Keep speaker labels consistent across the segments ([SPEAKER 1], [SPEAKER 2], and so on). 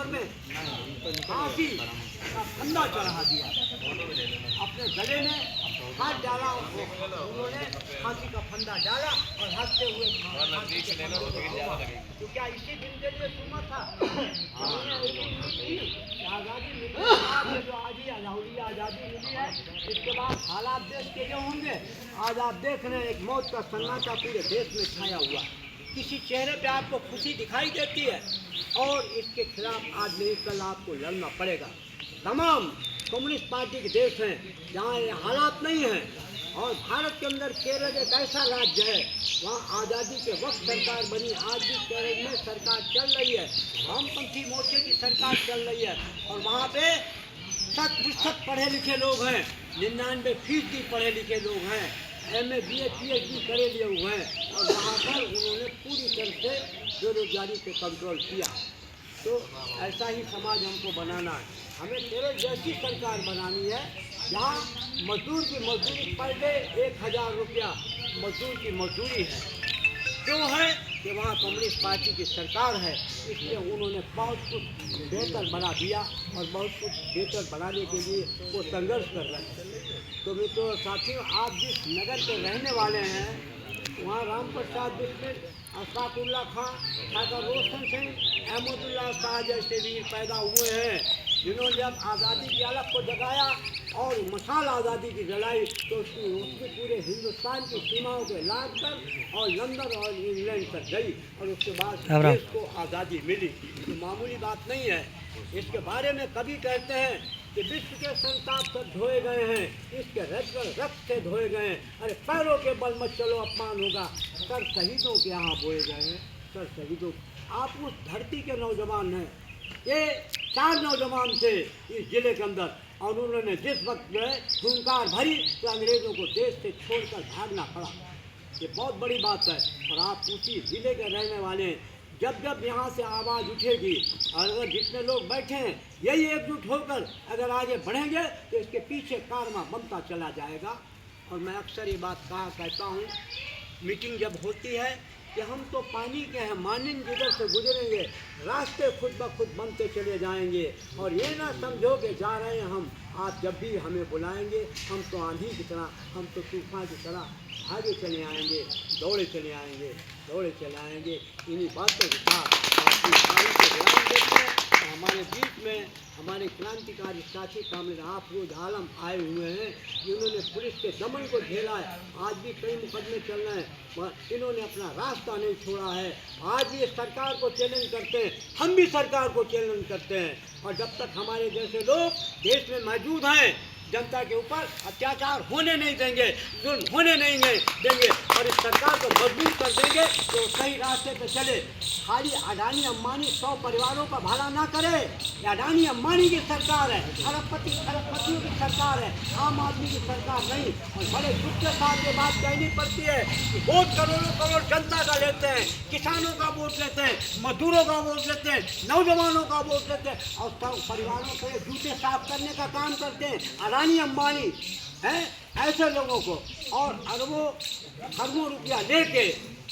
[SPEAKER 1] कमर में फांसी का फंदा चढ़ा दिया, अपने गले में हाथ डाला, उन्होंने फांसी का फंदा डाला और हंसते हुए तो क्या इसी दिन के लिए सुना था आज़ादी मिली, जो आज ही आज़ादी मिली है, इसके बाद हालात देश के जो होंगे। आज आप देख रहे हैं एक मौत का सन्नाटा पूरे देश में छाया हुआ, किसी चेहरे पे आपको खुशी दिखाई देती है, और इसके खिलाफ आज नहीं कल आपको लड़ना पड़ेगा। तमाम कम्युनिस्ट पार्टी के देश हैं जहाँ ये हालात नहीं हैं, और भारत के अंदर केरल एक ऐसा राज्य है वहाँ आज़ादी के वक्त सरकार बनी, आज भी केरल में सरकार चल रही है, वामपंथी मोर्चे की सरकार चल रही है, और वहाँ पे 100% पढ़े लिखे लोग हैं, 99% पढ़े लिखे लोग हैं, MA BA PhD करे लिए हुए हैं, और वहाँ पर उन्होंने पूरी तरह से बेरोजगारी पे कंट्रोल किया। तो ऐसा ही समाज हमको बनाना है, हमें केरल जैसी सरकार बनानी है जहाँ मजदूर की मजदूरी पर डे 1000 रुपया मजदूर की मजदूरी है। क्यों है कि वहाँ कम्युनिस्ट पार्टी की सरकार है, इसलिए उन्होंने बहुत कुछ बेहतर बना दिया, और बहुत कुछ बेहतर बनाने के लिए वो संघर्ष कर रहे हैं। तो मित्रों साथियों, आप जिस नगर के रहने वाले हैं वहाँ राम प्रसाद बिस्मिल, अशफाकुल्ला खां, ठाकुर रोशन सिंह, अहमदुल्ला शाह जैसे वीर पैदा हुए हैं, जिन्होंने जब आज़ादी की अलग को जगाया और मशाल आज़ादी की जलाई, तो उसकी पूरे हिंदुस्तान की सीमाओं के लाद कर और लंदन और इंग्लैंड तक गई, और उसके बाद देश को आज़ादी मिली। तो मामूली बात नहीं है। इसके बारे में कभी कहते हैं कि विश्व के संताप सब धोए गए हैं, इसके रक्त से धोए गए हैं, अरे पैरों के बल मत चलो अपमान होगा, सर शहीदों के यहाँ बोए गए हैं, सर शहीदों। आप उस धरती के नौजवान हैं, ये 4 नौजवान थे इस जिले के अंदर, और उन्होंने जिस वक्त जो है हुंकार भरी तो अंग्रेज़ों को देश से छोड़कर भागना पड़ा। ये बहुत बड़ी बात है, और आप उसी जिले के रहने वाले हैं। जब जब यहाँ से आवाज़ उठेगी, और अगर जितने लोग बैठे हैं यही एकजुट होकर अगर आगे बढ़ेंगे तो इसके पीछे कारवां बनता चला जाएगा। और मैं अक्सर ये बात कहता हूँ, मीटिंग जब होती है कि हम तो पानी के हैं, मानिन जिधर से गुजरेंगे रास्ते खुद ब खुद बनते चले जाएंगे, और ये ना समझो कि जा रहे हैं हम, आप जब भी हमें बुलाएंगे हम तो आंधी की तरह, हम तो तूफान की तरह आगे चले आएंगे, दौड़े चले आएंगे, दौड़े चले आएंगे। इन्हीं बातों के साथ हमारे बीच में हमारे क्रांतिकारी साथी कामिल अफरोज आलम आए हुए हैं, जिन्होंने पुलिस के दमन को झेला है, आज भी कई मुकदमे चल रहे हैं, इन्होंने अपना रास्ता नहीं छोड़ा है। आज ये सरकार को चैलेंज करते हैं, हम भी सरकार को चैलेंज करते हैं, और जब तक हमारे जैसे लोग देश में मौजूद हैं जनता के ऊपर अत्याचार होने नहीं देंगे, जुल्म होने नहीं देंगे, और इस सरकार को मजबूत कर देंगे तो सही रास्ते पर चले। खाली अडानी अंबानी 100 परिवारों का भला ना करे, अडानी अंबानी की सरकार है, अरबपतियों की सरकार है, आम आदमी की सरकार नहीं। और बड़े दुख के साथ ये बात कहनी पड़ती है कि वोट करोड़ों करोड़ जनता का लेते हैं, किसानों का वोट लेते हैं, मजदूरों का वोट लेते हैं, नौजवानों का वोट लेते हैं, और परिवारों के जूते साफ करने का काम करते हैं अडानी अंबानी हैं, ऐसे लोगों को। और अरबों खरबों रुपया लेके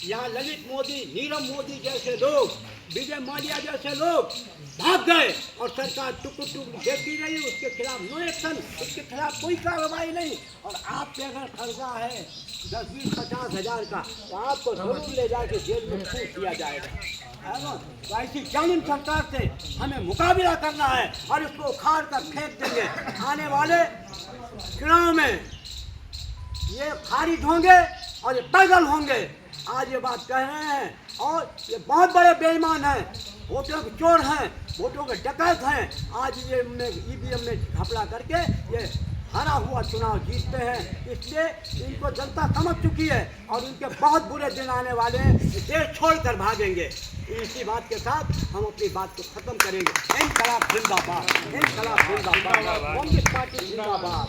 [SPEAKER 1] यहाँ ललित मोदी, नीरव मोदी जैसे लोग, विजय माल्या जैसे लोग भाग गए, और सरकार टुक देती रही, उसके खिलाफ नो एक्शन, उसके खिलाफ कोई कार्रवाई नहीं। और आप पे अगर कर्जा है 10, 20, 50 हज़ार का, तो आपको जरूर ले जाके जेल में फूंक दिया जाएगा, है ना। तो ऐसी जालिम सरकार से हमें मुकाबला करना है, और इसको उखाड़ कर फेंक देंगे। आने वाले चुनाव में ये खारिज होंगे और ये पैदल होंगे, आज ये बात कह रहे हैं। और ये बहुत बड़े बेईमान हैं, वोटों के चोर हैं, वोटों के डकैत हैं। आज ये EVM में घपला करके ये हरा हुआ चुनाव जीतते हैं, इसलिए इनको जनता समझ चुकी है, और इनके बहुत बुरे दिन आने वाले हैं, देश छोड़कर भागेंगे। इसी बात के साथ हम अपनी बात को ख़त्म करेंगे। इनकलाब जिंदाबाद, इनकलाब जिंदाबाद, कम्युनिस्ट पार्टी जिंदाबाद,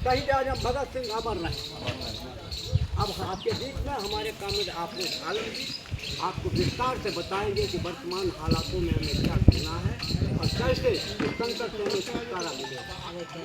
[SPEAKER 1] शहीद आजम भगत सिंह अमर रहे। अब आपके बीच में हमारे कामिल अफरोज आलम जी आपको विस्तार से बताएंगे कि वर्तमान हालातों में हमें क्या करना है और कैसे इस संकट से हमें छुटकारा मिलेगा।